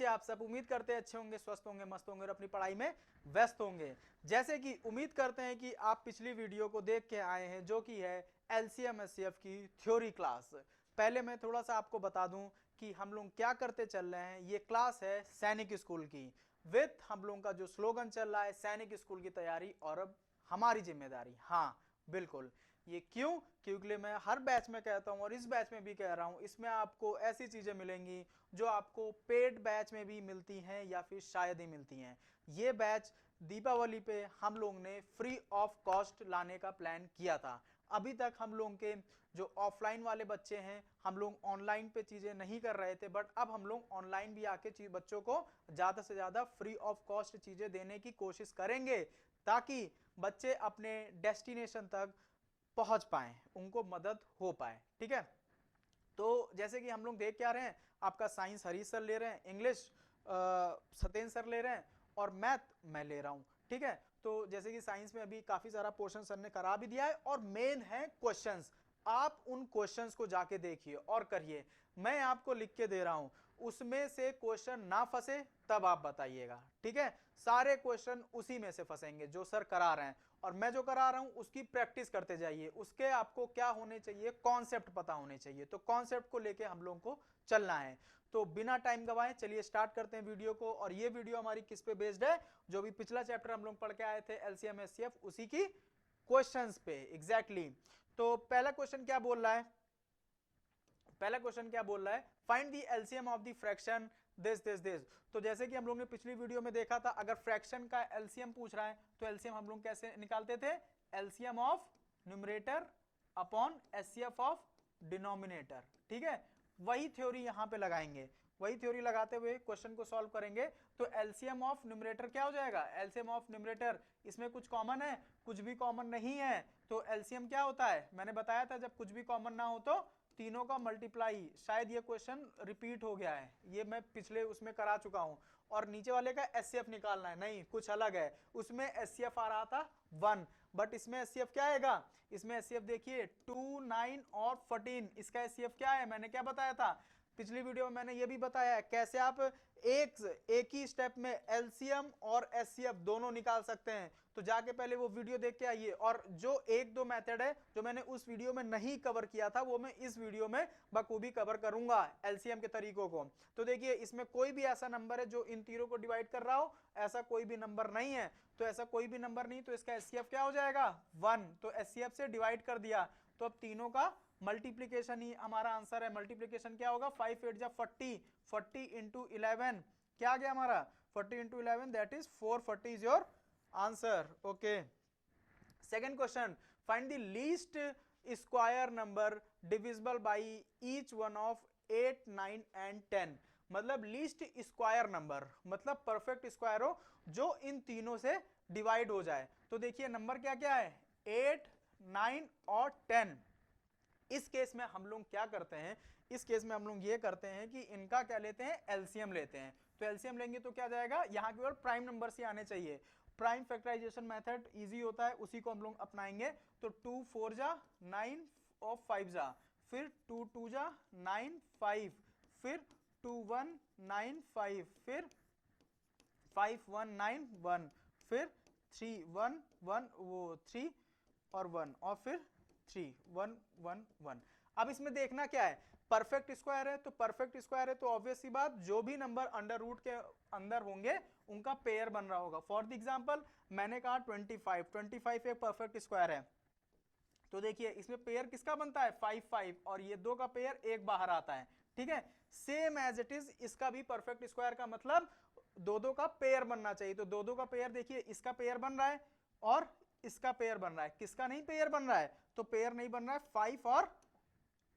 आप सब? उम्मीद करते हैं अच्छे होंगे, स्वस्थ होंगे, मस्त होंगे और अपनी पढ़ाई में व्यस्त होंगे। जैसे कि उम्मीद करते हैं कि आप पिछली वीडियो को देख के आए हैं, जो कि है एलसीएम एचसीएफ की थ्योरी क्लास। पहले मैं थोड़ा सा आपको बता दूं कि हम लोग क्या करते चल रहे हैं। ये क्लास है सैनिक स्कूल की, विथ हम लोगों का जो स्लोगन चल रहा है, सैनिक स्कूल की तैयारी और अब हमारी जिम्मेदारी। हाँ बिल्कुल, ये क्यों? क्योंकि मैं हर बैच में कहता हूं और इस बैच में भी कह रहा हूं, इसमें आपको ऐसी चीजें मिलेंगी जो आपको पेड बैच में भी मिलती हैं या फिर शायद ही मिलती हैं। ये बैच दीपावली पे हम लोग ने फ्री ऑफ कॉस्ट लाने का प्लान किया था। अभी तक हम लोग के जो ऑफलाइन वाले बच्चे हैं, हम लोग ऑनलाइन पे चीजें नहीं कर रहे थे, बट अब हम लोग ऑनलाइन भी आके बच्चों को ज्यादा से ज्यादा फ्री ऑफ कॉस्ट चीजें देने की कोशिश करेंगे, ताकि बच्चे अपने डेस्टिनेशन तक पहुंच पाए, उनको मदद हो पाए। ठीक है, तो जैसे कि हम लोग देख क्या रहे हैं, आपका साइंस हरीश सर ले रहे हैं, इंग्लिश सत्येंद्र सर ले रहे हैं और मैथ मैं ले रहा हूं। ठीक है, तो जैसे कि साइंस में अभी काफी सारा पोर्शन सर ने करा भी दिया है और मेन है क्वेश्चंस। आप उन क्वेश्चंस को जाके देखिए और करिए, मैं आपको लिख के दे रहा हूं, उसमें से क्वेश्चन ना फंसे तब आप बताइएगा। ठीक है, सारे क्वेश्चन उसी में से फंसेंगे जो सर करा रहे हैं, और मैं जो करा रहा हूं उसकी प्रैक्टिस करते जाइए। उसके आपको क्या होने चाहिए, कॉन्सेप्ट पता होने चाहिए, तो कॉन्सेप्ट को लेके हम लोगों को चलना है। तो बिना टाइम गवाए चलिए स्टार्ट करते हैं वीडियो को। और ये वीडियो हमारी किस पे बेस्ड है? जो भी पिछला चैप्टर हम लोग पढ़ के आए थे एलसीएम एचसीएफ, उसी की क्वेश्चंस पे एग्जैक्टली। तो पहला क्वेश्चन क्या बोल रहा है? पहला क्वेश्चन क्या बोल रहा है? Find the LCM of the fraction this. तो जैसे कि हम लोग ने पिछली वीडियो में देखा था, अगर फ्रैक्शन का एलसीएम पूछ रहा है तो एलसीएम हम लोग कैसे निकालते थे? LCM of numerator upon HCF of denominator. ठीक है, वही थ्योरी यहां पे लगाएंगे, वही थ्योरी लगाते हुए क्वेश्चन को सॉल्व करेंगे। तो एलसीएम ऑफ न्यूमरेटर क्या हो जाएगा? एलसीएम ऑफ न्यूमरेटर, इसमें कुछ कॉमन है? कुछ भी कॉमन नहीं है। तो एलसीएम क्या होता है? मैंने बताया था जब कुछ भी कॉमन ना हो तो तीनों का मल्टीप्लाई। शायद ये क्वेश्चन रिपीट हो गया है, ये मैं पिछले उसमें करा चुका हूं। और नीचे वाले का एचसीएफ निकालना है, नहीं कुछ अलग है। उसमें एचसीएफ आ रहा था 1, बट इसमें एचसीएफ क्या आएगा? इसमें एचसीएफ देखिए 2, 9 और 14। इसका एचसीएफ क्या है? मैंने क्या बताया था पिछली वीडियो में? मैंने ये भी बताया है कैसे आप एक ही स्टेप में एलसीएम और एचसीएफ दोनों निकाल सकते हैं। तो जाके पहले वो वीडियो देख के आइए, और जो एक दो मेथड है जो मैंने उस वीडियो में नहीं कवर किया था, वो मैं इस वीडियो में बखूबी कवर करूंगा एलसीएम के तरीकों को। तो देखिए, इसमें कोई भी ऐसा नंबर है जो इन तीनों को डिवाइड कर रहा हो, ऐसा कोई भी नंबर नहीं है। तो ऐसा कोई भी नंबर नहीं, तो इसका एचसीएफ क्या हो जाएगा? 1। तो एचसीएफ से डिवाइड कर दिया, तो अब तीनों का मल्टीप्लीकेशन ही हमारा आंसर है। मल्टीप्लीकेशन क्या होगा? 5 8 जा 40, 40 इंटू 11 क्या आ गया हमारा? 40 into 11 that is 440 is your answer. Okay, second question, find the least square number divisible by each one of 8, 9 and 10। मतलब लीस्ट स्क्वायर नंबर, मतलब परफेक्ट स्क्वायर हो जो इन तीनों से डिवाइड हो जाए। तो देखिए नंबर क्या क्या है? 8, 9 और 10। इस केस में हम लोग क्या करते हैं? इस केस में हम लोग ये करते हैं कि इनका क्या लेते हैं? एलसीएम लेते हैं। तो एलसीएम लेंगे तो क्या जाएगा? यहां केवल प्राइम नंबर से आने चाहिए। प्राइम फैक्टराइजेशन मेथड इजी होता है, उसी को हम लोग अपनाएंगे। तो 2 4 जा 9 और 5 जा, फिर 2 2 जा 9 5, फिर 2 1 9 5, फिर 5 1 9 1, फिर 3 1 1 वो 3 और 1, और फिर 3 1 1 1। अब इसमें देखना क्या है? परफेक्ट स्क्वायर है, तो परफेक्ट स्क्वायर है तो ऑब्वियस सी बात, जो भी नंबर अंडर रूट के अंदर होंगे उनका पेयर बन रहा होगा। फॉर द एग्जांपल मैंने कहा 25, 25 एक परफेक्ट स्क्वायर है, तो देखिए इसमें पेयर किसका बनता है? 5 5, और ये दो का पेयर एक बाहर आता है। ठीक है, सेम एज इट इज इसका भी परफेक्ट स्क्वायर का मतलब दो दो का पेयर बनना चाहिए। तो दो दो का पेयर देखिए, इसका पेयर बन रहा है और इसका पेयर बन रहा है। किसका नहीं पेयर बन रहा है? तो पेयर नहीं बन रहा है 5 और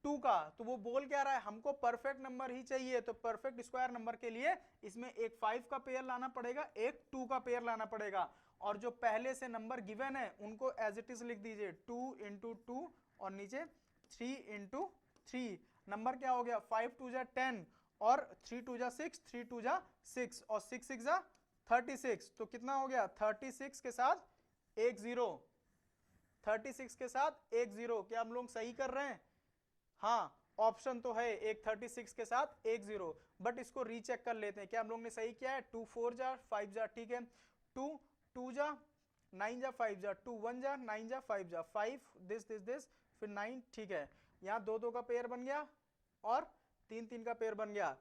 2 का। तो वो बोल क्या रहा है? हमको परफेक्ट नंबर ही चाहिए। तो परफेक्ट स्क्वायर नंबर के लिए इसमें एक 5 का पेयर लाना पड़ेगा, एक 2 का पेयर लाना पड़ेगा। और जो पहले से नंबर गिवन है उनको एज इट इज लिख दीजिए, 2 इंटू 2 और नीचे 3 इंटू 3। नंबर क्या हो गया? 5 2 जा 10 और 3 2 जा 6, 3 2 जा 6 और 6 6 जा 36। तो कितना हो गया? 36 के साथ एक जीरो, 36 के साथ एक जीरो। क्या हम लोग सही कर रहे हैं? हाँ, ऑप्शन तो है एक 36 के साथ एक 0, बट इसको रीचेक कर लेते हैं क्या हम लोग ने सही किया है। 2 4 जा 5 जा, ठीक है, 2 2 जा 9 जा 5 जा, 2 1 जा 9 जा 5 जा, 5 दिस फिर 9, ठीक है, यहाँ 2 2 का पेयर बन गया और 3 3 का पेयर बन गया।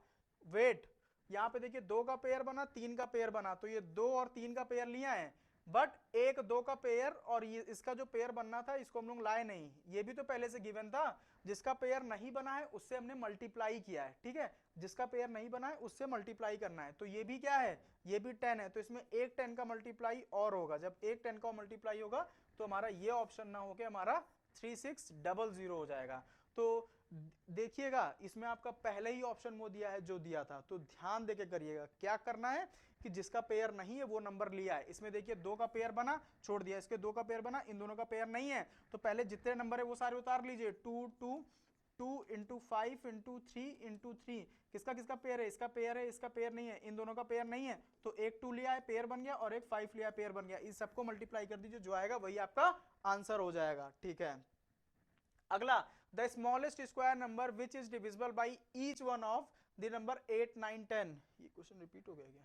वेट, यहाँ पे देखिए 2 का पेयर बना 3 का पेयर बना, तो ये 2 और 3 का पेयर लिया है, बट 1 2 का पेयर और ये इसका जो पेयर बनना था इसको हम लोग लाए नहीं, ये भी तो पहले से गिवन था। जिसका पेयर नहीं बना है उससे हमने मल्टीप्लाई किया है, ठीक है, जिसका पेयर नहीं बना है उससे मल्टीप्लाई करना है। तो ये भी क्या है, ये भी 10 है, तो इसमें एक 10 का मल्टीप्लाई और होगा। जब एक 10 का मल्टीप्लाई होगा तो हमारा ये ऑप्शन ना होके हमारा 3600 हो जाएगा। तो देखिएगा इसमें आपका पहले ही ऑप्शन वो दिया है जो दिया था, तो ध्यान देके करिएगा। क्या करना है कि जिसका पेयर नहीं है वो नंबर लिया है। इसमें देखिए 2 का पेयर बना, छोड़ दिया, इसके 2 का पेयर बना, इन दोनों का पेयर नहीं है, तो पहले जितने नंबर है वो सारे उतार लीजिए। 2 2 2 इंटू 5 इंटू 3 इंटू 3, किसका किसका पेयर है, इसका पेयर है, इसका पेयर नहीं है, इन दोनों का पेयर नहीं है, तो एक 2 लिया है पेयर बन गया और एक 5 लिया है पेयर बन गया। इस सबको मल्टीप्लाई कर दीजिए, जो आएगा वही आपका आंसर हो जाएगा, ठीक है। अगला, the smallest square number which is divisible by each one of the number 8 9 10। ये क्वेश्चन रिपीट हो गया क्या?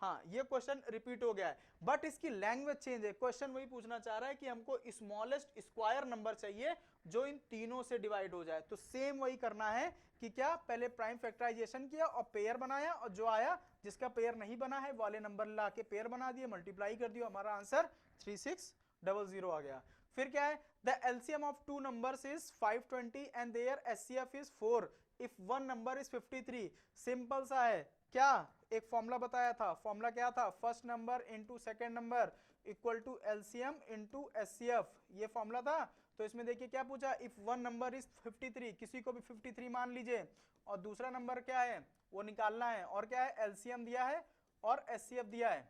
हाँ, ये क्वेश्चन रिपीट हो गया है, बट इसकी लैंग्वेज चेंज है। क्वेश्चन वही पूछना चाह रहा है कि हमको स्मॉलेस्ट स्क्वायर नंबर चाहिए जो इन तीनों से डिवाइड हो जाए। तो सेम वही करना है कि क्या, पहले प्राइम फैक्टराइजेशन किया और पेयर बनाया, और जो आया जिसका पेयर नहीं बना है वाले नंबर ला के पेयर बना दिए, मल्टीप्लाई कर दिया, हमारा आंसर 3600 आ गया। फिर क्या है, the LCM of two numbers is 520 and their HCF is 4 if one number is 53। Simple सा है, क्या एक फॉर्मूला बताया था, फॉर्मूला क्या था, first number into second number equal to LCM into HCF, ये फॉर्मूला था। तो इसमें देखिए क्या पूछा, इफ वन नंबर इज 53, किसी को भी 53 मान लीजिए, और दूसरा नंबर क्या है वो निकालना है, और क्या है एलसीएम दिया है और एचसीएफ दिया है,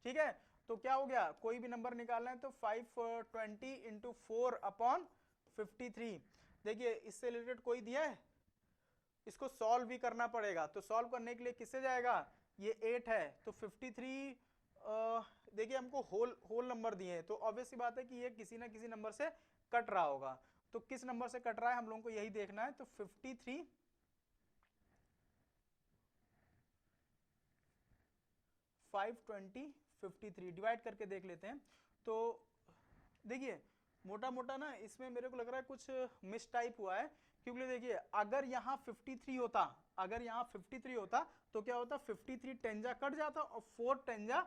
ठीक है। तो क्या हो गया, कोई भी नंबर निकालना है तो 520 इंटू 4 अपॉन 53। देखिए इससे रिलेटेड कोई दिया है, इसको सॉल्व भी करना पड़ेगा, तो सॉल्व करने के लिए किससे जाएगा, ये 8 है तो 53, देखिए हमको होल नंबर दिए हैं, तो ऑब्वियस सी बात है कि ये किसी ना किसी नंबर से कट रहा होगा। तो किस नंबर से कट रहा है हम लोगों को यही देखना है। तो 53 520 53 डिवाइड करके देख लेते हैं। तो देखिए मोटा मोटा ना इसमें मेरे को लग रहा है कुछ मिस टाइप हुआ है, क्योंकि देखिए अगर यहाँ 53 होता, अगर यहाँ 53 होता तो क्या होता, 53 10 जा कट जाता और 4 10 जा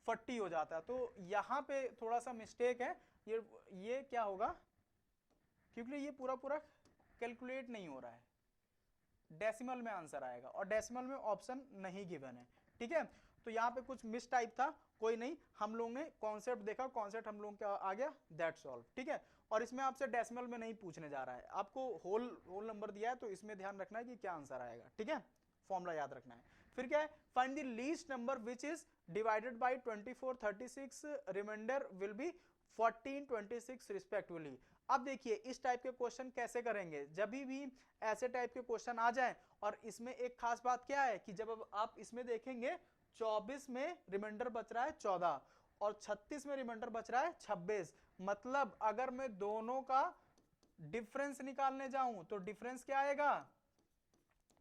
40 हो जाता। तो यहाँ पे थोड़ा सा मिस्टेक है, ये क्या होगा, क्योंकि ये पूरा पूरा कैलकुलेट नहीं हो रहा है, डेसिमल में आंसर आएगा और डेसिमल में ऑप्शन नहीं गिवन है, ठीक है। तो यहाँ पे कुछ मिस टाइप था, कोई नहीं, हम लोग ने कॉन्सेप्ट देखा, कॉन्सेप्ट हम लोग का आ गया, दैट्स ऑल, ठीक है। और इसमें आपसे डेसिमल में नहीं पूछने जा रहा है, आपको होल नंबर दिया है, तो इसमें ध्यान रखना है कि क्या आंसर आएगा, ठीक है, फॉर्मूला याद रखना है। फिर क्या है, find the least number which is divided by 24 36, remainder will be 14 26 respectively. अब देखिए इस टाइप के क्वेश्चन कैसे करेंगे, जब भी ऐसे टाइप के क्वेश्चन आ जाएं, और इसमें एक खास बात क्या है कि जब आप इसमें देखेंगे 24 में रिमाइंडर बच रहा है 14 और 36 में रिमाइंडर बच रहा है 26, मतलब अगर मैं दोनों का डिफरेंस निकालने जाऊं तो डिफरेंस क्या आएगा,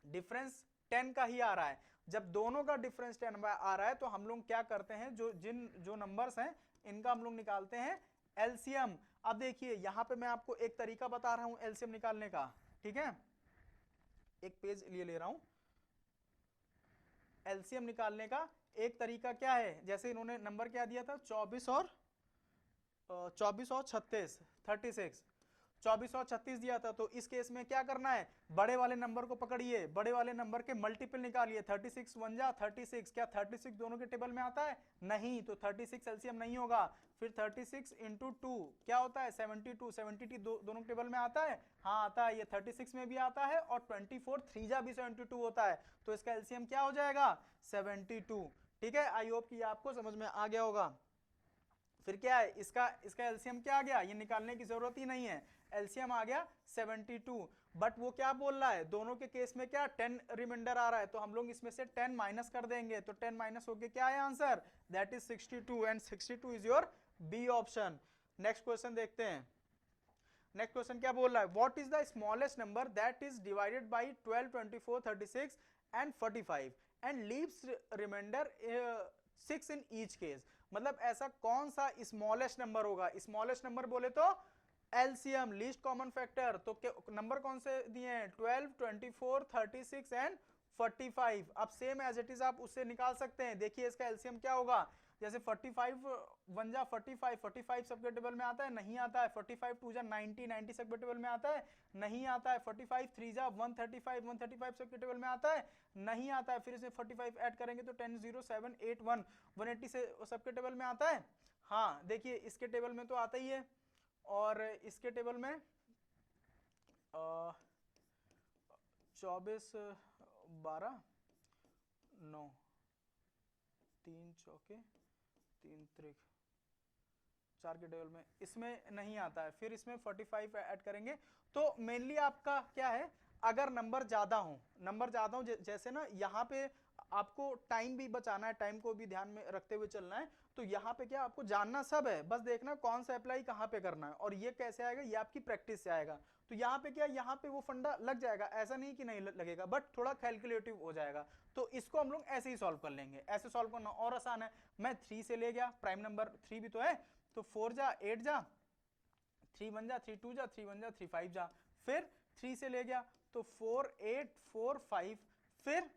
डिफरेंस 10 का ही आ रहा है। जब दोनों का डिफरेंस 10 आ रहा है तो हम लोग क्या करते हैं, जो नंबर्स हैं इनका हम लोग निकालते हैं एलसीएम। अब देखिए यहां पे मैं आपको एक तरीका बता रहा हूं एलसीएम निकालने का, ठीक है, एक पेज ले रहा हूं। एलसीएम निकालने का एक तरीका क्या है, जैसे इन्होंने नंबर क्या दिया था, 24 और 36, 36, 24 और 36 दिया था। तो इस केस में क्या करना है, बड़े वाले नंबर को पकड़िए, बड़े वाले नंबर के मल्टीपल निकालिए, 36 1 जा 36, क्या 36 दोनों के टेबल में आता है, नहीं, तो 36 एलसीएम नहीं होगा। फिर 36 इंटू 2 क्या होता है, 72, 72 दोनों के टेबल में आता है, हाँ आता है, ये 36 में भी आता है, और 24 3 जा भी 72 होता है, तो इसका एलसीएम क्या हो जाएगा, 72, ठीक है। आई होप कि आपको समझ में आ गया होगा। फिर क्या है, इसका एलसीएम क्या आ गया, ये निकालने की जरूरत ही नहीं है, एलसीएम आ गया 72, बट वो क्या बोल रहा है, दोनों के केस में क्या 10 रिमाइंडर आ रहा है, तो हम लोग इसमें से 10 माइनस कर देंगे, तो 10 माइनस होके क्या है answer, that is 62, and 62 is your B option. Next question देखते हैं, नेक्स्ट क्वेश्चन क्या बोल रहा है, what is the smallest number that is divided by 12, 24, 36 and 45 and leaves remainder 6 in each case. मतलब ऐसा कौन सा स्मॉलेस्ट नंबर होगा, स्मॉलेस्ट नंबर बोले तो एलसीएम लीस्ट कॉमन फैक्टर, तो नंबर कौन से दिए हैं 12, 24, 36 एंड 45। अब सेम एज इट इज आप उससे निकाल सकते हैं। देखिए इसका एलसीएम क्या होगा, जैसे 45 1 जा 45, 45 सबके टेबल में आता है, नहीं आता है। 45 2 जा 90, 90 सबके टेबल में आता है, नहीं आता है। 45 3 जा 135, 135 सबके टेबल में आता है, नहीं आता है। फिर इसमें 45 ऐड करेंगे तो 10 0 7 8 1, 180 से सबके टेबल में आता है। हाँ देखिए इसके टेबल में तो आता ही है, और इसके टेबल में 24 12 9 3 चौके 3 त्रिक 4 के टेबल में इसमें नहीं आता है। फिर इसमें 45 ऐड करेंगे। तो मेनली आपका क्या है, अगर नंबर ज्यादा हो जैसे ना यहाँ पे आपको टाइम भी बचाना है, टाइम को भी ध्यान में रखते हुए चलना है। तो यहाँ पे क्या आपको जानना सब है, बस देखना कौन सा अप्लाई कहाँ पे करना है, और ये कैसे आएगा, ये आपकी प्रैक्टिस से आएगा। तो यहाँ पे क्या, यहाँ पे वो फंडा लग जाएगा, ऐसा नहीं कि नहीं लगेगा, बट थोड़ा कैलकुलेटिव हो जाएगा। तो इसको हम लोग ऐसे ही सॉल्व कर लेंगे, ऐसे सॉल्व करना और आसान है। मैं 3 से ले गया, प्राइम नंबर 3 भी तो है, तो 4 जा 8 जा 3 1 जा 3 2 जा 3 1 जा 3 5 जा, फिर 3 से ले गया तो 4 8 4 5, फिर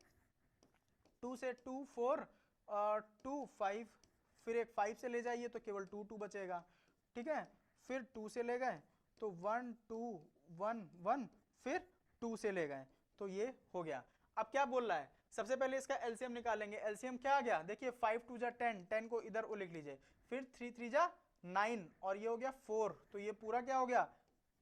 2 से 2 4 2 5, फिर एक 5 से ले जाइए तो केवल 2 2 बचेगा, ठीक है। फिर 2 से ले गए तो 1 2 1 1, फिर 2 से ले गए, तो ये हो गया। अब क्या बोल रहा है, सबसे पहले इसका एलसीएम निकालेंगे। एलसीएम क्या आ गया, देखिए 5 2 जा 10, 10 को इधर लिख लीजिए, फिर 3 3 जा 9, और ये हो गया 4, तो ये पूरा क्या हो गया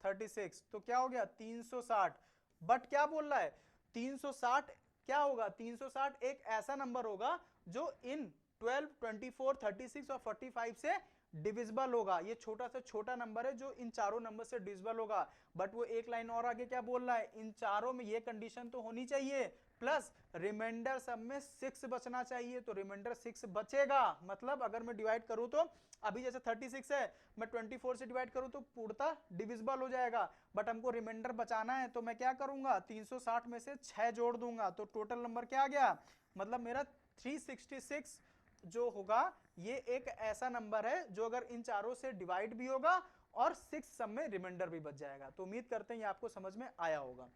36, तो क्या हो गया 360। बट क्या बोल रहा है 360 क्या होगा, 360 एक ऐसा नंबर होगा जो इन 12, 24, 36 और 45 से डिविजिबल होगा। ये छोटा से छोटा नंबर है जो इन चारों नंबर से डिविजिबल होगा। बट वो एक लाइन और आगे क्या बोल रहा है, इन चारों में ये कंडीशन तो होनी चाहिए, प्लस रिमाइंडर सब में 6 बचना चाहिए। तो रिमाइंडर 6 बचेगा, मतलब अगर मैं डिवाइड करूं तो अभी जैसे 36 है, मैं 24 से डिवाइड करूं तो पूर्णतः डिविजिबल हो जाएगा। बट हमको रिमाइंडर बचाना है, तो मैं क्या करूंगा 360 में से 6 जोड़ दूंगा, तो टोटल नंबर क्या आ गया, मतलब मेरा 366 जो होगा। ये एक ऐसा नंबर है जो अगर इन चारों से डिवाइड भी होगा और 6 सब में रिमाइंडर भी बच जाएगा। तो उम्मीद करते हैं ये आपको समझ में आया होगा।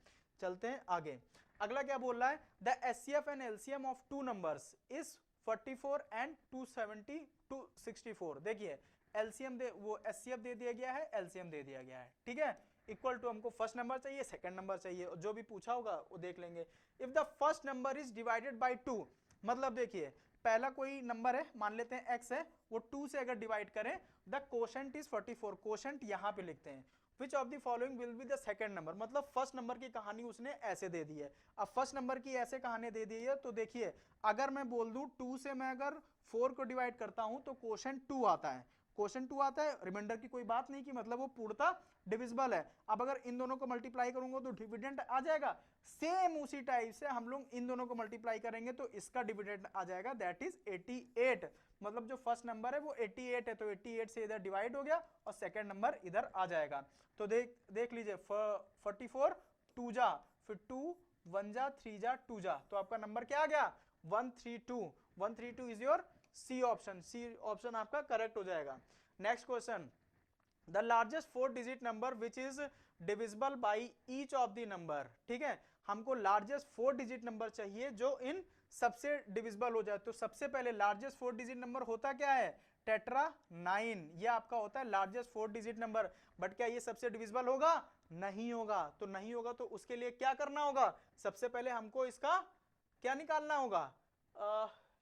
चलते हैं आगे, अगला क्या बोल रहा है, the HCF and LCM of two numbers is 44 and 270 264। देखिए एलसीएम दे, वो एचसीएफ दे दिया गया है, एलसीएम दे दिया गया है, ठीक है। इक्वल टू हमको फर्स्ट नंबर चाहिए, सेकंड नंबर चाहिए, जो भी पूछा होगा वो देख लेंगे। If the first number is divided bye 2, मतलब देखिए पहला कोई नंबर है, मान लेते हैं x है, वो 2 से अगर डिवाइड करें, द कोशेंट इज 44, कोशेंट यहां पे लिखते हैं। Which of the following will be the second number, मतलब फर्स्ट नंबर की कहानी उसने ऐसे दे दी है। अब फर्स्ट नंबर की ऐसे कहानी दे दी है, तो देखिए अगर मैं बोल दूं 2 से मैं अगर 4 को डिवाइड करता हूं तो कोशेंट 2 आता है, कोशेंट 2 आता है, रिमाइंडर की कोई बात नहीं की, मतलब वो पूर्णतः डिविजिबल है। अब अगर इन दोनों को मल्टीप्लाई करूंगा तो डिविडेंड आ जाएगा। सेम उसी टाइप से हम लोग इन दोनों को मल्टीप्लाई करेंगे तो इसका डिविडेंड आ जाएगा, दैट इज 88। मतलब जो फर्स्ट नंबर है वो 88 है, तो 88 से इधर डिवाइड हो गया और सेकंड नंबर इधर आ जाएगा। तो देख लीजिए 44 2 जा, फिर 2 1 जा 3 जा 2 जा, तो आपका नंबर क्या आ गया 132। 132 is your C option, C option आपका करेक्ट हो जाएगा। Next question, the largest 4 digit number which is divisible by each of the number, ठीक है। हमको लार्जेस्ट 4 डिजिट नंबर चाहिए जो इन सबसे डिविजिबल हो जाए। तो सबसे पहले लार्जेस्ट 4 डिजिट नंबर होता क्या है, टेट्रा 9, ये आपका होता है लार्जेस्ट 4 डिजिट नंबर। बट क्या ये सबसे डिविजिबल होगा, नहीं होगा। तो नहीं होगा तो उसके लिए क्या करना होगा, सबसे पहले हमको इसका क्या निकालना होगा,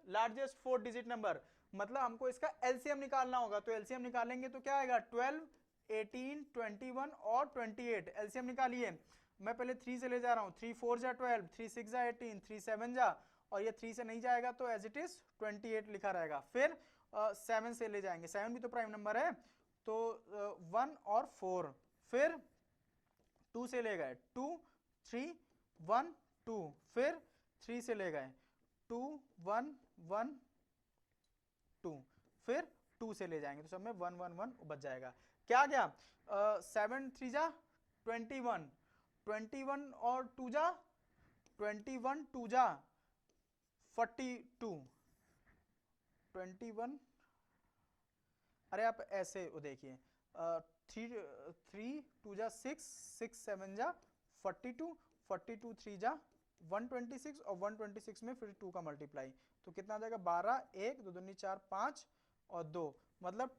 लार्जेस्ट 4 डिजिट नंबर, मतलब हमको इसका एलसीएम निकालना होगा। तो एलसीएम निकालेंगे तो क्या आएगा 12 18 21 और 28, एलसीएम निकालिए। मैं पहले 3 से ले जा रहा हूं, 3 4 जा 12, 3 6 जा 18, 3 7 जा, और ये 3 से नहीं जाएगा तो एज इट इज 28 लिखा रहेगा। फिर 7 से ले जाएंगे, 7 भी तो प्राइम नंबर है, तो 1 और 4, फिर 2 से ले गए 2 3 1 2, फिर 3 से ले गए 2 1 1 2, फिर 2 से ले जाएंगे तो सब में 1 1 1 बच जाएगा। क्या गया 7 3 जा 21, 21 और 2 जा 21 2 जा 42, 21, अरे आप ऐसे वो देखिए 3 2 जा 6, 6 7 जा 42, 42 3 जा 126 और 126 में फिर 2 का मल्टीप्लाई, तो कितना आ जाएगा 12, 1 2 दूनी 4 5 और 2, मतलब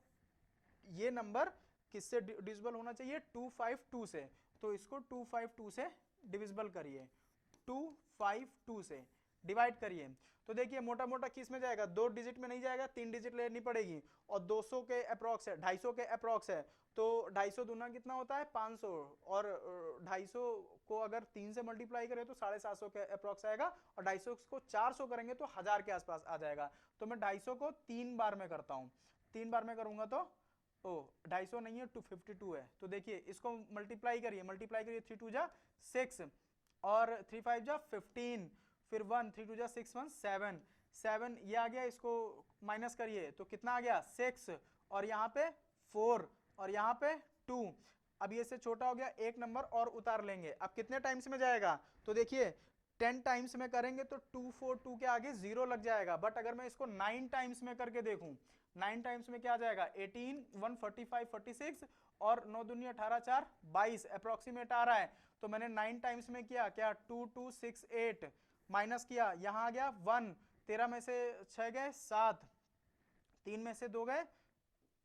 ये नंबर किससे डिविजिबल होना चाहिए 252 से, तो इसको 252 से डिविजिबल करिए, 252 से डिवाइड करिए, तो देखिए मोटा मोटा किस में जाएगा, 2 डिजिट में नहीं जाएगा, 3 डिजिट लेनी पड़ेगी, और 200 के अप्रॉक्स है, 250 के अप्रॉक्स है, तो 250 दूना कितना होता है 500, और 250 को अगर 3 से मल्टीप्लाई करें तो 750 के अप्रॉक्स आएगा, और 250 को 400 करेंगे तो 1000 के आसपास आ जाएगा, तो मैं 250 को 3 बार में करता हूँ, 3 बार में करूंगा तो 250 नहीं है 252 है, तो देखिए इसको मल्टीप्लाई करिए 3 2 जा 6 और 3 5 जा 15, फिर 1 3 2 जा 6 1 7 7, ये आ गया, इसको माइनस करिए तो कितना आ गया 6, और यहाँ पे 4 और यहाँ पे 2, अब ये से छोटा हो गया, एक नंबर और उतार लेंगे, अब कितने टाइम्स में जाएगा, तो देखिए 10 टाइम्स में करेंगे तो 242 के आगे 0 लग जाएगा, बट अगर मैं इसको 9 टाइम्स में करके देखूं, 9 टाइम्स में क्या आ जाएगा 18 1 45 46 और 9 दूनी 18 4 22 अप्रोक्सीमेट आ रहा है, तो मैंने 9 टाइम्स में किया क्या 2 2 6 8 माइनस किया, यहां आ गया 1, 13 में से 6 गए 7, 3 में से 2 गए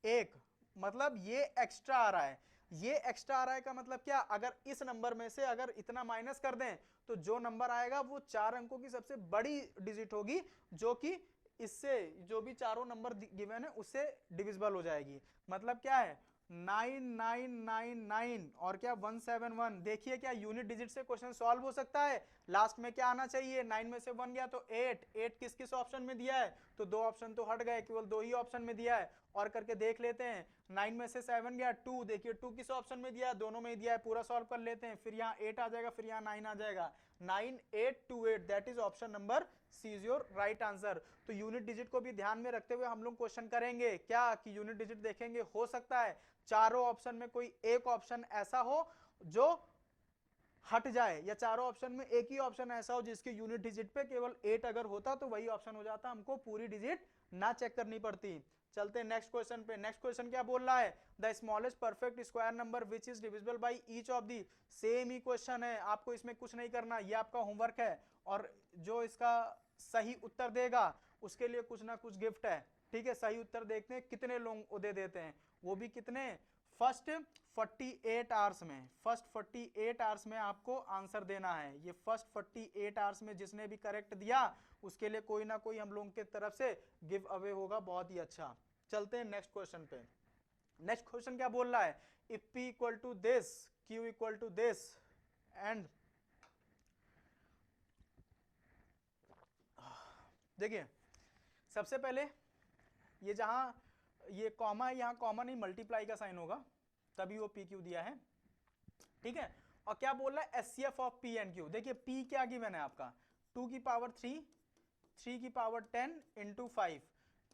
1, मतलब ये एक्स्ट्रा आ रहा है, ये एक्स्ट्रा आ रहा है का मतलब क्या, अगर इस नंबर में से अगर इतना माइनस कर दें तो जो नंबर आएगा वो 4 अंकों की सबसे बड़ी डिजिट होगी, जो कि इससे जो भी चारों नंबर गिवन है उससे डिविजिबल हो जाएगी, मतलब क्या है 9999 और क्या 171, देखिए क्या यूनिट डिजिट से क्वेश्चन सॉल्व हो सकता है, लास्ट में क्या आना चाहिए, 9 में से 1 गया तो 8, 8 किस किस ऑप्शन में दिया है, तो 2 ऑप्शन तो हट गए, केवल 2 ही ऑप्शन में दिया है, और करके देख लेते हैं, 9 में से 7 गया 2, देखिए 2 किस ऑप्शन में दिया है, दोनों में ही दिया है, पूरा सॉल्व कर लेते हैं, फिर यहाँ 8 आ जाएगा, फिर यहाँ 9 आ जाएगा, 9828, that is option number C is your right answer. तो यूनिट डिजिट को भी ध्यान में रखते हुए हम लोग क्वेश्चन करेंगे क्या कि यूनिट डिजिट देखेंगे, हो सकता है चारों ऑप्शन में कोई एक ऑप्शन ऐसा हो जो हट जाए, या चारों ऑप्शन में एक ही ऑप्शन ऐसा हो जिसके यूनिट डिजिट पे केवल 8 अगर होता तो वही ऑप्शन हो जाता, हमको पूरी डिजिट ना चेक करनी पड़ती। चलते हैं नेक्स्ट क्वेश्चन पे। नेक्स्ट क्वेश्चन क्या बोल रहा है, the smallest perfect square number which is divisible by each of the, same he question है, आपको इसमें कुछ नहीं करना, ये आपका होमवर्क है, और जो इसका सही उत्तर देगा उसके लिए कुछ ना कुछ गिफ्ट है, ठीक है। सही उत्तर देखते हैं कितने लोग दे देते हैं, वो भी कितने, फर्स्ट 48 आवर्स में, फर्स्ट 48 आवर्स में आपको आंसर देना है। ये फर्स्ट 48 आवर्स में जिसने भी करेक्ट दिया उसके लिए कोई ना कोई हम लोगों की तरफ से गिव अवे होगा, बहुत ही अच्छा। चलते हैं नेक्स्ट क्वेश्चन पे। नेक्स्ट क्वेश्चन क्या बोल रहा है, if P equal to this, Q equal to this and, देखिए सबसे पहले ये जहां ये कॉमा है, यहां कॉमा नहीं, मल्टीप्लाई का साइन होगा, तभी वो पी क्यू दिया है, ठीक है। और क्या बोल रहा है, HCF of P and Q. देखिए पी क्या गिवन है आपका 2 की पावर 3, 3 की पावर 10 इंटू 5,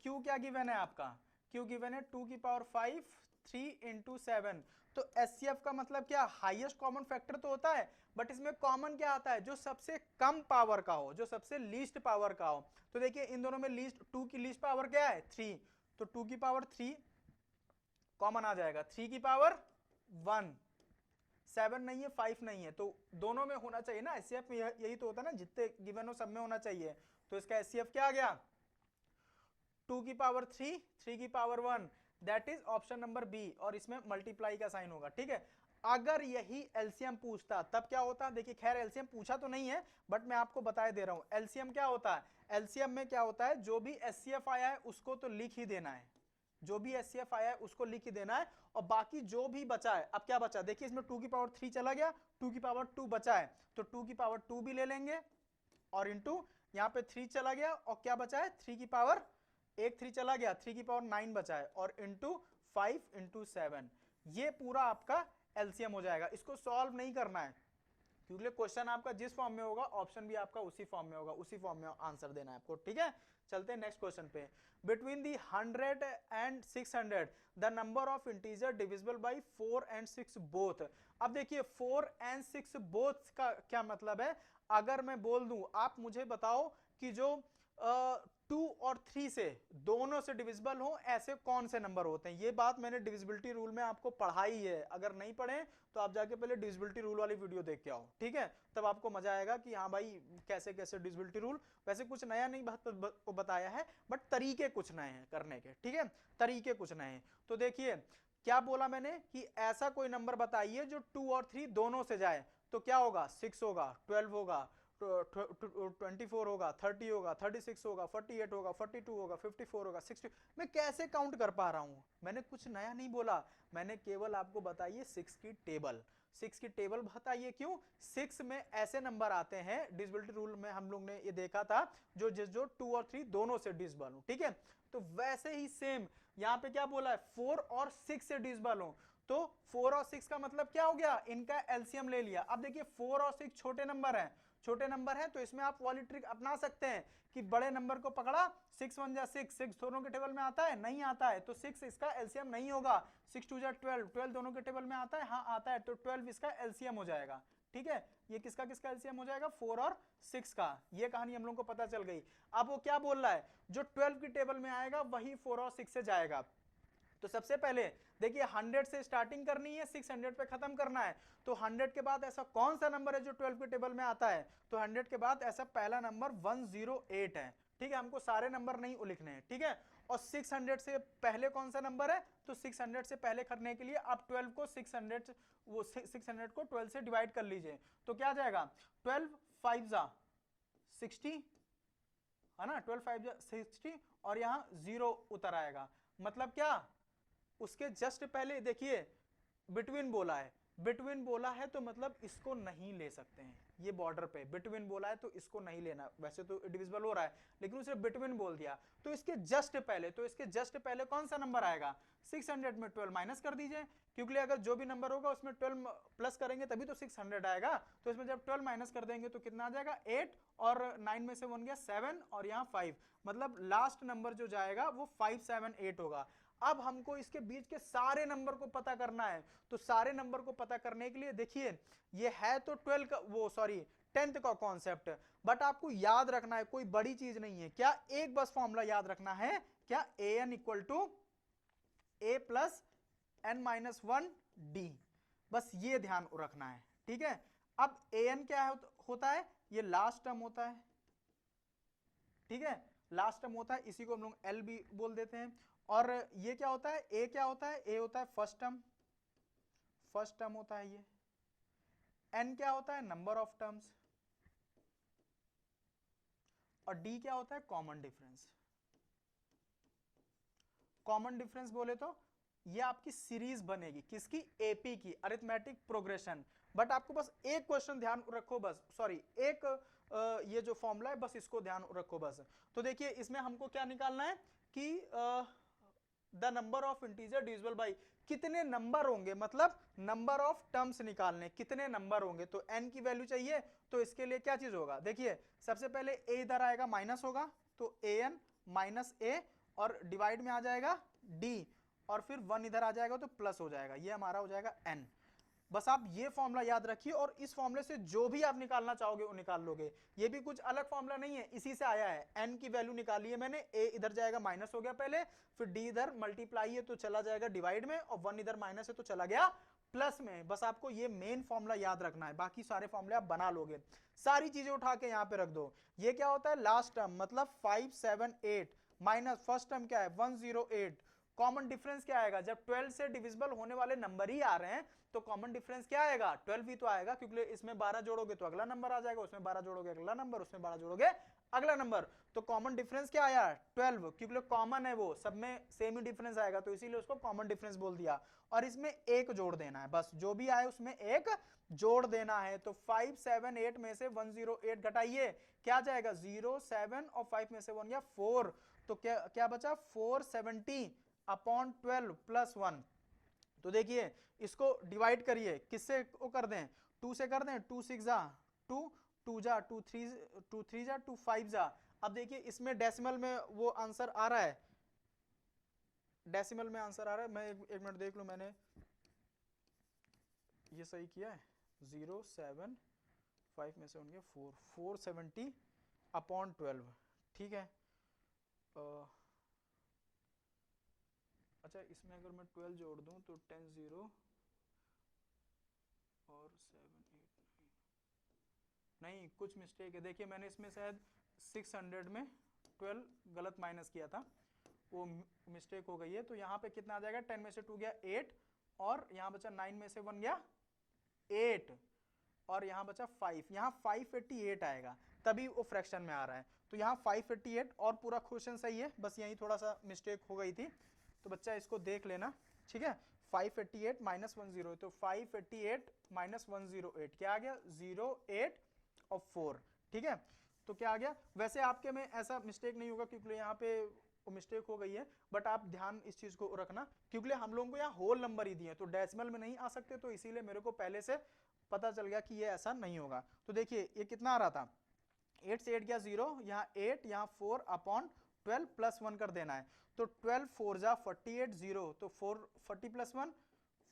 क्यू क्या गिवन है आपका, क्यू गिवन है 2 की पावर 5, 3 इंटू 7। तो एचसीएफ का मतलब क्या, हाईएस्ट कॉमन फैक्टर तो होता है, बट इसमें कॉमन क्या आता है, जो सबसे कम पावर का हो, जो सबसे लीस्ट पावर का हो। तो देखिए इन दोनों में लीस्ट, 2 की लीस्ट पावर क्या है 3, तो 2 की पावर 3 कॉमन आ जाएगा, 3 की पावर 1, 7 नहीं है 5 नहीं है, तो दोनों में होना चाहिए ना एचसीएफ, यही तो होता है ना, जितने गिवन हो सब में होना चाहिए। तो इसका एचसीएफ क्या आ गया 2 की पावर 3, 3 की power 1, that is option number B, और इसमें मल्टीप्लाई का साइन होगा, ठीक है। अगर यही एलसीएम पूछता तब क्या होता, देखिए खैर एलसीएम पूछा तो नहीं है, बट मैं आपको बताए दे रहा हूं एलसीएम क्या होता है। एलसीएम में क्या होता है, जो भी एचसीएफ आया है उसको तो लिख ही देना है, जो भी एचसीएफ आया है उसको लिख ही देना है, और बाकी जो भी बचा है, अब क्या बचा, देखिए इसमें 2 की पावर 3 चला गया, 2 की पावर 2 बचा है, तो 2 की पावर 2 भी ले लेंगे, और इंटू यहाँ पे 3 चला गया, और क्या बचा है 3 की पावर, एक 3 चला गया, 3 की पावर 9 बचा है, और इंटू 5 इंटू 7, ये पूरा आपका एलसीएम हो जाएगा। इसको सॉल्व नहीं करना है, क्योंकि क्वेश्चन आपका जिस फॉर्म में होगा ऑप्शन भी आपका उसी फॉर्म में होगा, उसी फॉर्म में आंसर देना है आपको, ठीक है। चलते हैं नेक्स्ट क्वेश्चन पे। Between the 100 and 600 the number of integer divisible by 4 and 6 both. अब देखिए 4 एंड 6 बोथ का क्या मतलब है। अगर मैं बोल दूं, आप मुझे बताओ कि जो 2 और 3 से दोनों से डिविजिबल हो ऐसे कौन से नंबर होते हैं। ये बात मैंने डिविजिबिलिटी रूल में आपको पढ़ाई है, अगर नहीं पढ़े तो आप जाके पहले डिविजिबिलिटी रूल वाली वीडियो देख के आओ, ठीक है, तब आपको मजा आएगा कि हाँ भाई कैसे कैसे डिविजिबिलिटी रूल। वैसे कुछ नया नहीं बताया है, बट तरीके कुछ नए हैं करने के, ठीक है, तरीके कुछ नए हैं। तो देखिए क्या बोला मैंने कि ऐसा कोई नंबर बताइए जो 2 और 3 दोनों से जाए। तो क्या होगा, 6 होगा, 12 होगा, 24 होगा, 30 होगा, 36 होगा, 48 होगा, 42 होगा, 54 होगा, 60। मैं कैसे काउंट कर पा रहा हूं, मैंने कुछ नया नहीं बोला, मैंने केवल आपको बताइए 6 की टेबल, 6 की टेबल बताइए। क्यों, 6 में ऐसे नंबर आते हैं, डिविजिबिलिटी रूल में हम लोग ने ये देखा था, जो 2 और 3 दोनों से डिविजिबल हो, ठीक है। तो वैसे ही सेम यहाँ पे क्या बोला है, 4 और 6 से डिविजिबल हो। तो 4 और 6 का मतलब क्या हो गया, इनका एलसीएम ले लिया। अब देखिए 4 और 6 छोटे नंबर हैं, छोटे नंबर है तो इसमें आप वाली ट्रिक अपना सकते हैं कि बड़े नंबर को पकड़ा, 6 1 जा 6, 6 दोनों के टेबल में आता है, नहीं आता है तो 6 इसका एलसीएम नहीं होगा। 6 2 जा 12, 12 दोनों के टेबल में आता है, हाँ आता है, तो 12 इसका एलसीएम हो जाएगा, ठीक है। ये किसका किसका एलसीएम हो जाएगा, 4 और 6 का। ये कहानी हम लोगों को पता चल गई। अब वो क्या बोल रहा है, जो 12 की टेबल में आएगा वही 4 और 6 से जाएगा। तो सबसे पहले देखिए 100 से स्टार्टिंग करनी है, 600 पे खत्म करना है। तो 100 के बाद ऐसा कौन सा नंबर है जो 12 के टेबल में आता है, तो 100 के बाद ऐसा पहला नंबर 108 है, ठीक है। हमको सारे नंबर नहीं लिखने हैं, ठीक है। और 600 से पहले कौन सा नंबर है, तो 600 से पहले करने के लिए आप 12 को 600 को 12 से डिवाइड कर लीजिए। तो क्या जाएगा, 12 5 जा 60 है ना, 12 5 जा 60 और यहाँ 0 उतर आएगा। मतलब क्या, उसके जस्ट पहले देखिए बिटवीन बोला है, बिटवीन बोला है तो मतलब इसको नहीं ले सकते हैं, ये बॉर्डर पे बिटवीन बोला है तो इसको नहीं लेना। वैसे तो डिविजिबल हो रहा है लेकिन उसे बिटवीन बोल दिया, तो इसके जस्ट पहले, तो इसके जस्ट पहले कौन सा नंबर आएगा, 600 में 12 माइनस कर दीजिए, क्योंकि अगर जो भी नंबर होगा उसमें 12 प्लस करेंगे तभी तो 600 आएगा। तो इसमें जब 12 माइनस कर देंगे तो कितना आ जाएगा, 8, और 9 में से 1 गया 7 और यहाँ 5, मतलब लास्ट नंबर जो जाएगा वो 5 7 8 होगा। अब हमको इसके बीच के सारे नंबर को पता करना है, तो सारे नंबर को पता करने के लिए देखिए ये है तो 12 का वो सॉरी 10th का कॉन्सेप्ट, बट आपको याद रखना है, कोई बड़ी चीज नहीं है क्या, एक बस फॉर्मूला याद रखना है क्या, an equal to a plus n minus 1 d, बस ये ध्यान रखना है, ठीक है। अब an क्या होता है, ये लास्ट टर्म होता है, ठीक है, लास्ट टर्म होता है, इसी को हम लोग l भी बोल देते हैं। और ये क्या होता है, a क्या होता है, a होता है फर्स्ट टर्म, फर्स्ट टर्म होता है ये। n क्या होता है, नंबर ऑफ टर्म्स, और d क्या होता है, कॉमन डिफरेंस। कॉमन डिफरेंस बोले तो ये आपकी सीरीज बनेगी, किसकी, एपी की, अरिथमेटिक प्रोग्रेशन। बट आपको बस एक क्वेश्चन ध्यान रखो, बस सॉरी एक ये जो फॉर्मूला है बस इसको ध्यान रखो बस। तो देखिए इसमें हमको क्या निकालना है कि the number of integer divisible by, कितने नंबर होंगे, मतलब नंबर ऑफ टर्म्स निकालने, कितने नंबर होंगे। तो n की वैल्यू चाहिए, तो इसके लिए क्या चीज होगा, देखिए सबसे पहले a इधर आएगा माइनस होगा, तो an माइनस a, और डिवाइड में आ जाएगा d, और फिर 1 इधर आ जाएगा तो प्लस हो जाएगा, ये हमारा हो जाएगा n। बस आप ये फॉर्मूला याद रखिए, और इस फॉर्मूले से जो भी आप निकालना चाहोगे वो निकाल लोगे। ये भी कुछ अलग फॉर्मूला नहीं है, इसी से आया है। n की वैल्यू निकाली है मैंने, a इधर जाएगा माइनस हो गया पहले, फिर d इधर मल्टीप्लाई है तो चला जाएगा डिवाइड में, और 1 इधर माइनस है तो चला गया प्लस में। बस आपको ये मेन फॉर्मूला याद रखना है, बाकी सारे फॉर्मूले आप बना लोगे। सारी चीजें उठा के यहाँ पे रख दो। ये क्या होता है, लास्ट टर्म, मतलब 5 7 8 माइनस फर्स्ट टर्म क्या है 108। कॉमन डिफरेंस क्या आएगा, जब 12 से डिविजिबल होने वाले नंबर ही आ रहे हैं तो कॉमन डिफरेंस क्या आएगा, 12 ही तो आएगा, क्योंकि इसमें 12 जोड़ोगे तो अगला नंबर आ जाएगा, उसमें 12 जोड़ोगे अगला नंबर, उसमें 12 जोड़ोगे अगला नंबर। तो कॉमन डिफरेंस क्या आया, 12, क्योंकि कॉमन है वो, सब में सेम ही डिफरेंस आएगा, तो इसीलिए उसको कॉमन डिफरेंस बोल दिया। और इसमें एक जोड़ देना है, बस जो भी आए उसमें एक जोड़ देना है। तो 5 7 8 में से 108 घटाइए, क्या जाएगा 0 7, और 5 में से 1 गया 4, तो क्या क्या बचा 470 अपॉन 12 प्लस 1। तो देखिए इसको डिवाइड करिए, किससे को कर दें, 2 से कर दें, 2 6 जा 2, 2 जा 2 3 जा 2 5 जा। अब देखिए इसमें डेसिमल में वो आंसर आ रहा है, डेसिमल में आंसर आ रहा है। मैं एक मिनट देख लूं, मैंने ये सही किया है। 075 में से उनके 470 अपॉन 12, ठीक है। अच्छा इसमें अगर मैं 12 जोड़ दूं तो 10 0 और 7 8 9, नहीं कुछ मिस्टेक है। देखिए मैंने इसमें शायद 600 में 12 गलत माइनस किया था, वो मिस्टेक हो गई है। तो यहाँ पे कितना आ जाएगा, 10 में से 2 गया 8, और यहाँ बचा 9 में से 1 गया 8, और यहाँ बचा 5, यहाँ 588 आएगा, तभी वो फ्रैक्शन में आ रहा है। तो यहाँ 588 और पूरा क्वेश्चन सही है, बस यही थोड़ा सा मिस्टेक हो गई थी, तो बच्चा इसको देख लेना, ठीक है। 588 माइनस 10, तो 588 माइनस 108 क्या आ गया, 08 और 4, ठीक है। तो क्या आ गया, वैसे आपके में ऐसा मिस्टेक नहीं होगा क्योंकि यहाँ पे मिस्टेक हो गई है, बट आप ध्यान इस चीज को रखना क्योंकि हम लोगों को यहाँ होल नंबर ही दिए, तो डेसिमल में नहीं आ सकते, तो इसीलिए मेरे को पहले से पता चल गया कि ये ऐसा नहीं होगा। तो देखिए ये कितना आ रहा था, 8 से 8 गया 0, यहाँ 8, यहाँ 4 अपॉन 12 प्लस 1 कर देना है, तो 12 4 जा 48 0, तो 40 प्लस 1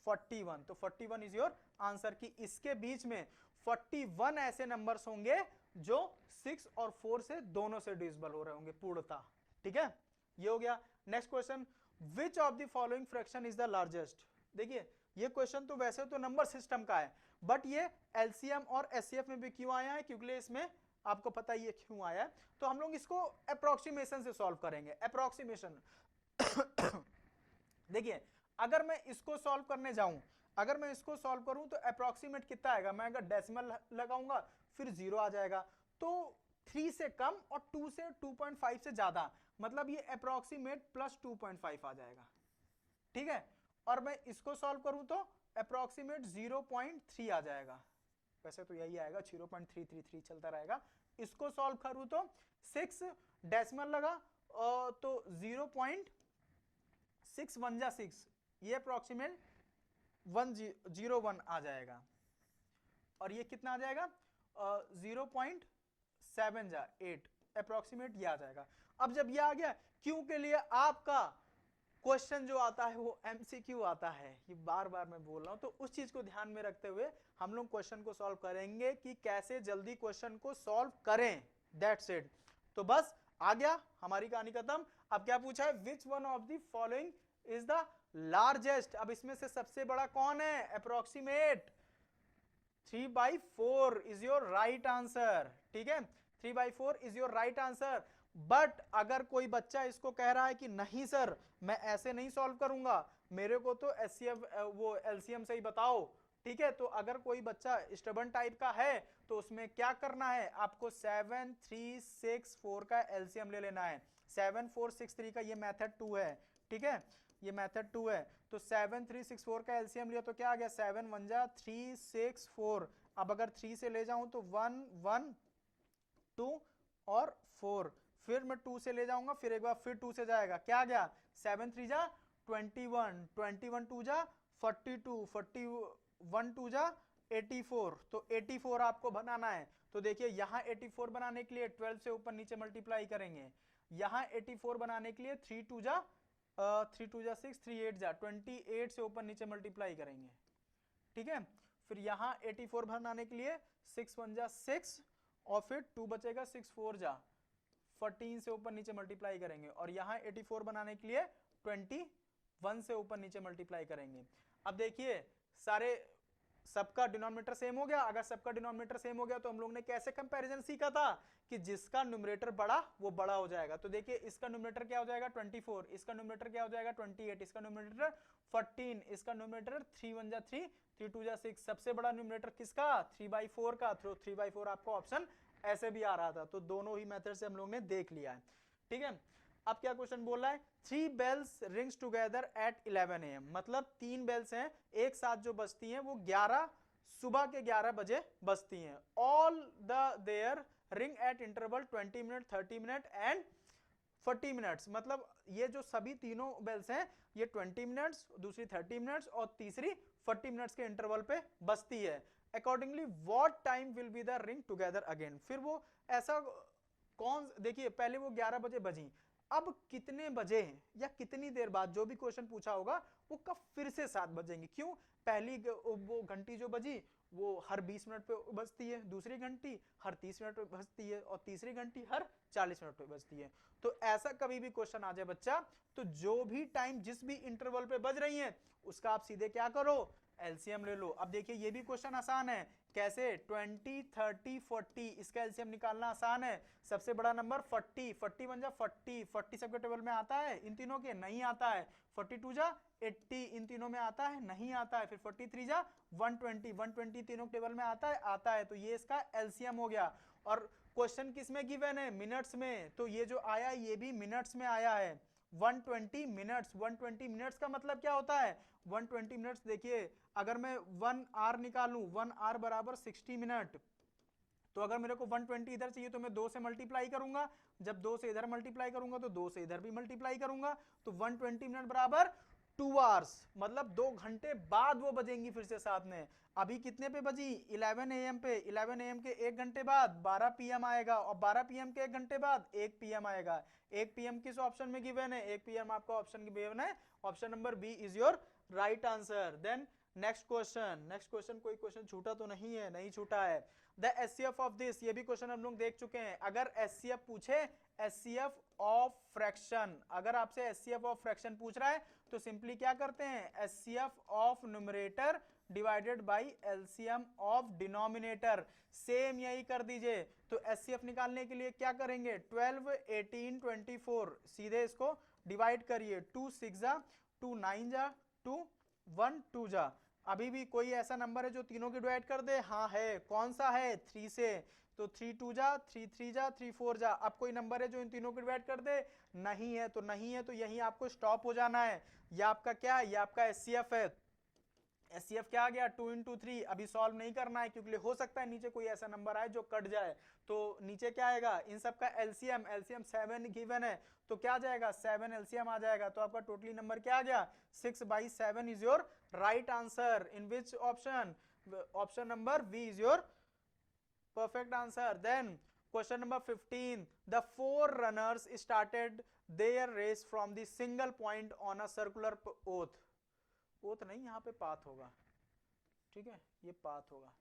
41, तो 41 इज योर आंसर। कि इसके बीच में 41 ऐसे नंबर्स होंगे जो 6 और 4 से दोनों से डिविजिबल हो रहे होंगे पूर्णतः, ठीक है। ये हो गया। Next question, which of the following fraction is the largest. देखिए ये क्वेश्चन तो वैसे तो नंबर सिस्टम का है, बट ये एलसीएम और एचसीएफ में भी क्यों आया है, क्योंकि इसमें आपको पता ही है क्यों आया है। तो हम लोग इसको अप्रोक्सीमेशन से सॉल्व करेंगे, अप्रोक्सीमेशन। देखिए अगर मैं इसको सॉल्व करने जाऊं, अगर मैं इसको सॉल्व करूं तो अप्रोक्सीमेट कितना आएगा, मैं अगर डेसिमल लगाऊंगा फिर 0 आ जाएगा, तो 3 से कम और 2 से 2.5 से ज्यादा, मतलब ये अप्रोक्सीमेट प्लस 2.5 आ जाएगा, ठीक है। और मैं इसको सॉल्व करूं तो अप्रोक्सीमेट 0.3 आ जाएगा, वैसे तो यही आएगा 0.333 चलता रहेगा। इसको सॉल्व करूं तो 6 डेसिमल लगा तो 0.6 जा 6, ये अप्रोक्सीमेट 101 आ जाएगा, और ये कितना आ जाएगा 0.7 जा 8, अप्रोक्सीमेट ये आ जाएगा। अब जब ये आ गया, क्यों के लिए आपका क्वेश्चन जो आता है वो एमसीक्यू आता है, ये बार बार मैं बोल रहा हूं, तो उस चीज को ध्यान में रखते हुए हम लोग क्वेश्चन को सॉल्व करेंगे कि कैसे जल्दी क्वेश्चन को सॉल्व करें, दैट्स इट। तो बस आ गया, हमारी कहानी खत्म। अब क्या पूछा है, which one of the following is the largest. अब इसमें से सबसे बड़ा कौन है, approximate 3/4 is your right answer, ठीक है। 3/4 is your right answer. But अगर कोई बच्चा इसको कह रहा है कि नहीं सर मैं ऐसे नहीं सॉल्व करूंगा, मेरे को तो एचसीएफ वो एलसीएम से ही बताओ, ठीक है। तो अगर कोई बच्चा स्टबर्न टाइप का है तो उसमें क्या करना है, आपको 7364 का एलसीएम ले लेना है। 7463 का ये मेथड 2 है, ठीक है, ये मेथड 2 है। तो 7364 का एलसीएम लिया तो क्या आ गया, 7 1 जा 364। अब अगर 3 से ले जाऊं तो 1 1 2 और 4, फिर मैं 2 से ले जाऊंगा, फिर एक बार फिर 2 से जाएगा, क्या आ गया 7 3 जा 21, 21 2 जा 42, 41 2 जा 84, तो 84 आपको बनाना है। तो देखिए यहाँ 84 बनाने के लिए 12 से ऊपर नीचे मल्टीप्लाई करेंगे, यहाँ 84 बनाने के लिए 3 2 जा 6, 3 8 जा 28 से ऊपर नीचे मल्टीप्लाई करेंगे, ठीक है। फिर यहाँ 84 बनाने के लिए 6 1 जा 6, और फिर 2 बचेगा 6 4 जा 14 से ऊपर नीचे मल्टीप्लाई करेंगे, और यहाँ 84 बनाने के लिए 21 से ऊपर नीचे मल्टीप्लाई करेंगे। अब देखिए सारे सबका डिनोमिनेटर सेम हो गया। अगर सबका डिनोमिनेटर सेम हो गया तो हम लोग ने कैसे कंपैरिजन सीखा था कि जिसका न्यूमरेटर बड़ा वो बड़ा हो जाएगा। तो देखिए इसका न्यूमरेटर क्या हो जाएगा 24, इसका न्यूमरेटर क्या हो जाएगा 28, इसका न्यूमरेटर 14, इसका न्यूमरेटर 3 1 जा 3, 3 2 जा 6। सबसे बड़ा न्यूमरेटर किसका 3/4 का, तो 3/4 आपको ऑप्शन ऐसे भी आ रहा था। तो दोनों ही मेथड से हम लोग ने देख लिया है, ठीक है। अब क्या क्वेश्चन बोल रहा है, 3 bells rings together at 11 AM, मतलब 3 बेल्स हैं एक साथ जो बजती हैं वो 11 सुबह के 11 बजे बजती हैं। All the their ring at interval 20 minute 30 minute and 40 minutes, मतलब ये जो सभी तीनों बेल्स हैं ये 20 मिनट्स, दूसरी 30 मिनट्स और तीसरी 40 मिनट्स के इंटरवल पे बजती है। Accordingly what time will be the ring together again, फिर वो ऐसा कौन, देखिए पहले वो 11 बजे बजी, अब कितने बजे या कितनी देर बाद जो भी क्वेश्चन पूछा होगा वो कब फिर से 7 बजेंगे। क्यों, पहली वो घंटी जो बजी वो हर 20 मिनट पे बजती है, दूसरी घंटी हर 30 मिनट पे बजती है और तीसरी घंटी हर 40 मिनट पे बजती है। तो ऐसा कभी भी क्वेश्चन आ जाए बच्चा, तो जो भी टाइम जिस भी इंटरवल पे बज रही है उसका आप सीधे क्या करो, एलसीएम ले लो। अब देखिए ये भी क्वेश्चन आसान है, कैसे 20, 30, 40, इसका एलसीएम निकालना आसान है। सबसे बड़ा नंबर 40, 40 बन जा 40, 40 सबके टेबल में आता है, इन तीनों के नहीं आता है। 42 जा 80, इन तीनों में आता है, नहीं आता है। फिर 43 जा 120, 120 तीनों टेबल में आता है, आता है। तो ये इसका एलसीएम हो गया। और क्वेश्चन किस में गिवन है, मिनट्स में, तो ये जो आया ये भी मिनट्स में आया है। 120 मिनट्स, 120 मिनट्स का मतलब क्या होता है, 120 मिनट्स, देखिए अगर मैं 1 आवर निकालूं, 1 आवर बराबर 60 मिनट, तो अगर मेरे को 120 इधर चाहिए तो मैं 2 से मल्टीप्लाई करूंगा, जब 2 से इधर मल्टीप्लाई करूंगा तो 2 से इधर भी मल्टीप्लाई करूंगा, तो 120 मिनट बराबर 2 आवर्स, मतलब 2 घंटे बाद वो बजेंगी फिर से साथ में। अभी कितने पे बजी, 11 AM पे, 11 AM के 1 घंटे बाद 12 PM आएगा, और 12 PM के 1 घंटे बाद 1 PM आएगा। 1 PM किस ऑप्शन में गिवन है, 1 PM आपका ऑप्शन गिवन है, option number B is your right answer. Then next question, कोई क्वेश्चन छूटा तो नहीं है, नहीं छूटा है। द एचसीएफ ऑफ दिस, ये भी क्वेश्चन हम लोग देख चुके हैं। अगर एचसीएफ पूछे, एचसीएफ ऑफ फ्रैक्शन, अगर आपसे एचसीएफ ऑफ फ्रैक्शन पूछ रहा है तो सिंपली क्या करते हैं, HCF of numerator divided by LCM of denominator, same यही कर दीजिए। तो एचसीएफ निकालने के लिए क्या करेंगे, 12, 18, 24, सीधे इसको डिवाइड करिए, 2 6 जा, 2 9 जा, 2 1 2 जा। अभी भी कोई ऐसा नंबर है जो तीनों की डिवाइड कर दे, हाँ है, कौन सा है, 3 से, तो 3 2 जा, 3 3 जा, 3 4 जा। अब कोई नंबर है जो इन तीनों को डिवाइड कर दे, नहीं है, तो नहीं है, तो यहीं आपको स्टॉप हो जाना है। ये आपका क्या है, ये आपका एचसीएफ है। एचसीएफ क्या आ गया, 2 into 3। अभी सॉल्व नहीं करना है क्योंकि हो सकता है नीचे कोई ऐसा नंबर आए जो कट जाए, तो नीचे क्या आएगा, इन सब का एलसीएम, एलसीएम 7 गिवन है, तो क्या आ जाएगा, 7 एलसीएम आ जाएगा। तो आपका टोटली नंबर क्या आ गया, 6/7 is your right answer. In which option, option number B is your perfect answer. Then question number 15, the 4 runners started their race from the single point on a circular oath, oath नहीं, यहाँ पे path होगा, ठीक है, ये path होगा,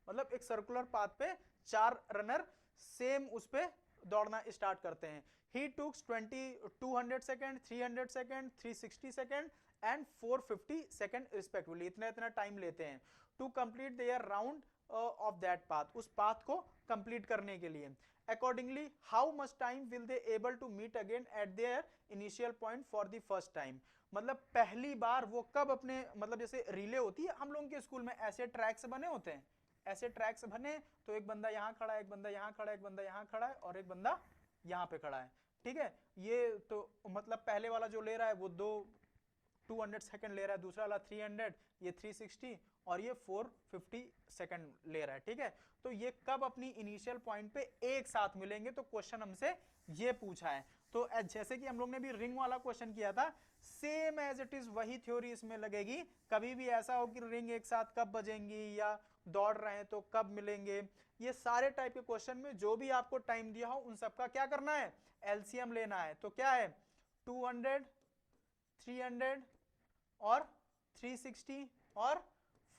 मतलब एक सर्कुलर पाथ पे 4 रनर सेम उस पे दौड़ना स्टार्ट करते हैं। He takes 200 second, 300 second, 360 second and 450 second respectively, इतना टाइम लेते हैं to complete their round of that path, उस पाथ को कंप्लीट करने के लिए। Accordingly how much time will they able to meet again at their initial point for the first time, मतलब पहली बार वो कब अपने, मतलब जैसे रिले होती है हम लोगों के स्कूल में, ऐसे ट्रैक्स बने होते हैं, ऐसे ट्रैक्स बने, तो एक बंदा यहाँ खड़ा है, एक बंदा यहाँ खड़ा है, एक बंदा यहाँ खड़ा है और एक बंदा यहाँ पे खड़ा है, ठीक है। ये तो मतलब पहले वाला जो ले रहा है वो 200 सेकंड ले रहा है, दूसरा वाला 300, ये 360 और ये 450 सेकंड ले रहा है, ठीक है। तो ये कब अपनी इनिशियल पॉइंट पे एक साथ मिलेंगे, तो क्वेश्चन हमसे ये पूछा है। तो जैसे कि हम लोग ने भी रिंग वाला क्वेश्चन किया था, सेम एज इट इज वही थ्योरी इसमें लगेगी। कभी भी ऐसा हो कि रिंग एक साथ कब बजेंगी या दौड़ रहे हैं तो कब मिलेंगे, ये सारे टाइप के क्वेश्चन में जो भी आपको टाइम दिया हो उन सबका क्या करना है, एलसीएम लेना है। तो क्या है, 200, 300 और 360 और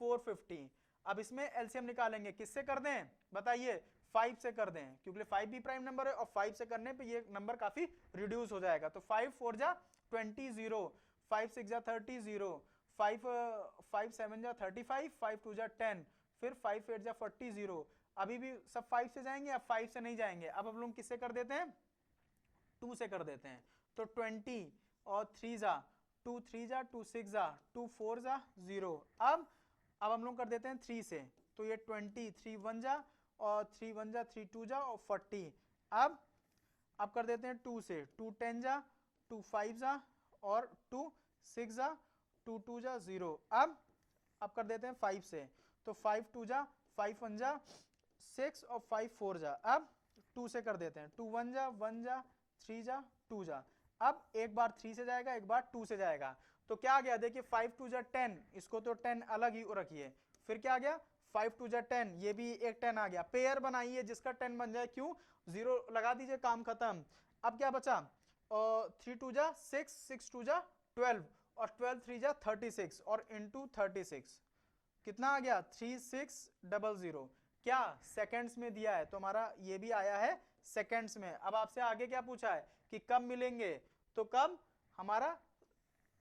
450। अब इसमें एलसीएम निकालेंगे, किससे कर दें बताइए, 5 से कर दें, क्योंकि 5 भी प्राइम नंबर है और 5 से करने पे ये नंबर काफी रिड्यूस हो जाएगा। तो 5 4 जा 20 0, 5 6 जा 30 0, 5 7 जा 35, 5 2 जा 10, फिर 5 8 जा 40 0। अभी भी सब 5 से जाएंगे, अब 5 से नहीं जाएंगे, अब हम लोग किससे कर देते हैं, 2 से कर देते हैं। तो 20 और 3 जा 2 3 जा 2 6 जा 2 4 जा 0। अब हम लोग कर देते हैं 3 से, तो ये 20 3 1 जा और 3 1 जा 3 2 जा और 40। अब कर देते हैं 2 से, 2 10 जा 2 5 जा और 2 6 जा 2 2 जा 0। अब कर देते हैं 5 से, तो 5 2 जा 5 1 जा 6 और 5 4 जा। अब 2 से कर देते हैं, 2 1 जा 1 जा 3 जा 2 जा। अब एक बार 3 से जाएगा, एक बार 2 से जाएगा, तो क्या आ गया देखिए, 5 2 जा 10, इसको तो 10 अलग ही रखिए, फिर क्या आ गया 5 टू जा 10, ये भी एक 10 आ गया। पेयर बनाइए जिसका 10 बन जाए, क्यों 0 लगा दीजिए, काम खत्म। अब क्या बचा, 3 टू जा 6, 6 टू जा 12 और 12 3 जा 36 और इंटू 36 कितना आ गया 3600। क्या सेकंड्स में दिया है, तो हमारा ये भी आया है सेकंड्स में। अब आपसे आगे क्या पूछा है कि कब मिलेंगे, तो कब, हमारा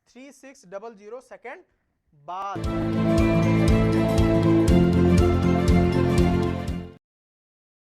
3600 सेकंड बाद।